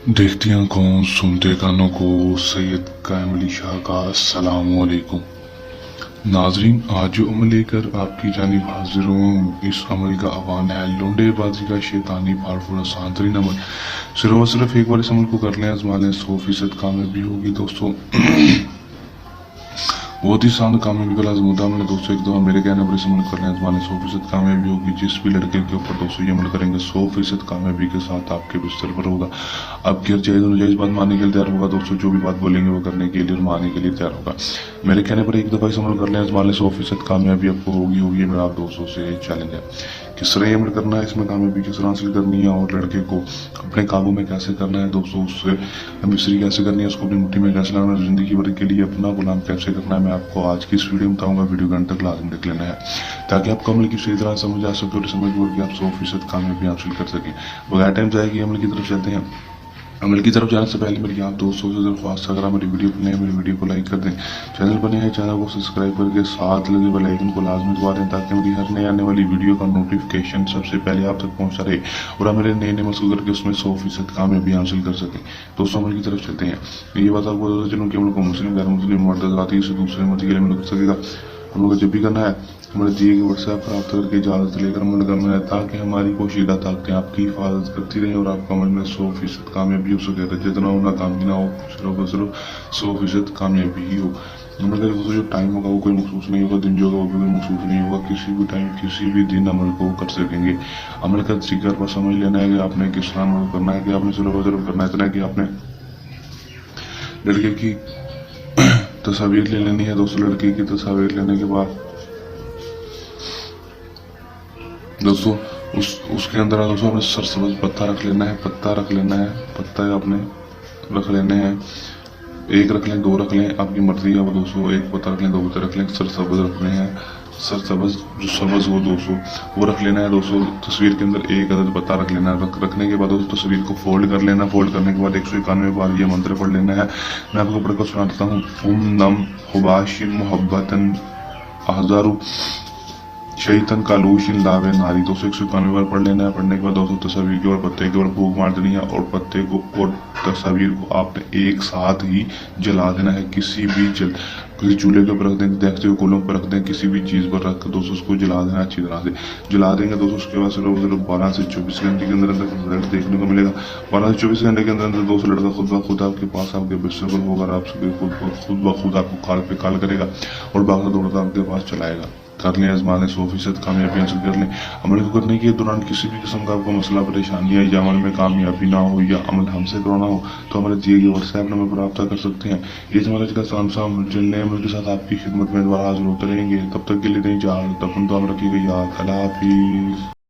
देखती आंखों सुनते कानों को सैयद कायम अली शाह का अस्सलाम वालेकुम। नाजरीन, आज जो अमल लेकर आपकी जानिब हाजिर हूँ, इस अमल का आह्वान है लुंडेबाजी का शैतानी फाड़फोड़ सांतरीन अमल। सिर्फ और सिर्फ एक बार इस अमल को कर लें, आजमा लें, 100% कामयाबी होगी दोस्तों। बहुत ही शानदार कामयाबी का लाजम होता है दोस्तों। एक दफा मेरे कहने पर इस अमल करने आजमाने 100% कामयाबी होगी। जिस भी लड़के के ऊपर दोस्तों ये अमल करेंगे 100% कामयाबी के साथ आपके बिस्तर पर होगा। आपकी हर जायज़ बात मानने के लिए तैयार होगा दोस्तों। जो भी बात बोलेंगे वो करने के लिए और मानने के लिए तैयार होगा। मेरे कहने पर एक दफा इस अमल कर लें, आजमा लें, 100% कामयाबी आपको होगी। मेरा आप दोस्तों से चैलेंज है। किस तरह अमल करना है, इसमें कामयाबी किस तरह हासिल करनी है और लड़के को अपने काबू में कैसे करना है दोस्तों, उससे मिस्री कैसे करनी है, उसको अपनी मुट्ठी में कैसे लाना है, जिंदगी भर के लिए अपना गुलाम कैसे करना है, मैं आपको आज की इस वीडियो में बताऊंगा। वीडियो के अंत तक लाजम देख लेना है ताकि आपको अमल की सही तरह समझ आ सके और समझ कि आप 100% कामयाबी हासिल कर सकें। बगैर टाइम जाएगी अमल की तरफ चलते हैं। अमल की तरफ जाने से पहले मेरी आप दोस्तों से दरख्वास्त, अगर आप मेरी वीडियो पर नए मेरी वीडियो को लाइक कर दें, चैनल पर नए हैं चैनल को सब्सक्राइब करके साथ लगे बेल आइकन को लाजमी दबा दें ताकि मेरी हर नई आने वाली वीडियो का नोटिफिकेशन सबसे पहले आप तक पहुंचता रहे और आप मेरे नए मशहूर करके उसमें 100% कामयाबी हासिल कर सकें। दोस्तों अमल की तरफ चलते हैं। ये बात आपको पता चलूँ कि अमल को मुस्लिम गैर मुस्लिम मर्द आती से दूसरे मर्द के लिए अमल कर सकेगा। हम लोग को जब भी करना है हमारे दिए गए व्हाट्सएप प्राप्त करके इजाज़त लेकर अमल करना है ताकि हमारी पोशीदा ताकतें आपकी हिफाजत करती रहें और आपका अमल में 100% कामयाबी हो सके। जितना हो नाकामी ना हो, सिर्फ 100% कामयाबी ही हो। अमल का जो टाइम होगा वो कोई मखसूस नहीं होगा, दिन जो होगा वो भी कोई मखसूस नहीं होगा। किसी भी टाइम किसी भी दिन अमल को कर सकेंगे। अमल का तरीका पर समझ लेना है कि आपने किस तरह अमल करना है, कि आपने सिर्फ करना है इतना कि आपने लड़के की तस्वीर ले लेनी है दोस्तों। लड़के की तस्वीर लेने के बाद दोस्तों उसके अंदर दोस्तों हमें सरसब्ज पत्ता रख लेना है। पत्ता आपने रख लेने हैं, एक रख लें, दो रख लें, आपकी मर्जी है वो दोस्तों। एक पत्ता रख लें, दो पत्ता रख लें, सरसब्ज रखने हैं। सरसब्ज जो सब्ज हो दोस्तों वो रख लेना है दोस्तों। तस्वीर के अंदर एक अदद पत्ता रख लेना है। रखने के बाद दोस्तों तस्वीर को फोल्ड कर लेना। फोल्ड करने के बाद 191 बार ये मंत्र पढ़ लेना है। मैं आपको पढ़कर सुनाता हूँ। ओम नम हुबाशिन मोहब्बतन आजारू शैतन कालूशिन लावे नारी। 291 बार पढ़ लेना है। पढ़ने के बाद दोस्तों तस्वीर के ऊपर पत्ते के ऊपर फूंक मार देनी है और पत्ते को और तस्वीर को आपने एक साथ ही जला देना है। किसी चूल्हे के ऊपर रख दें, देखते हुए कोलों पर रख दें, किसी भी चीज़ पर रख कर दोस्तों उसको जला देना अच्छी तरह से। जला देंगे दोस्तों उसके बाद सिर्फ 12 से 24 घंटे के अंदर रिजल्ट देखने को मिलेगा। 12 से 24 घंटे के अंदर दोस्तों लड़का खुद ब खुद आपके पास आपके बिस्तर पर होगा। आपसे खुद ब खुद आपको कॉल पे कॉल करेगा और भागता दौड़ता आपके पास चलाएगा। कर लें, आजमा लें, 100% कामयाबी हासिल कर लें। अमल को करने के दौरान किसी भी किस्म का आपको मसला परेशानी है या अमल में कामयाबी ना हो या अमल हमसे करवाना हो तो हमारे दिए गए व्हाट्सएप नंबर पर रब्ता कर सकते हैं। ये हमारे का साम जिनने अमल के साथ आपकी खिदमत में दोबारा हाजिर होते रहेंगे। तब तक के लिए नहीं जा तब तो हम रखिएगा याद। अल्लाह हाफिज़।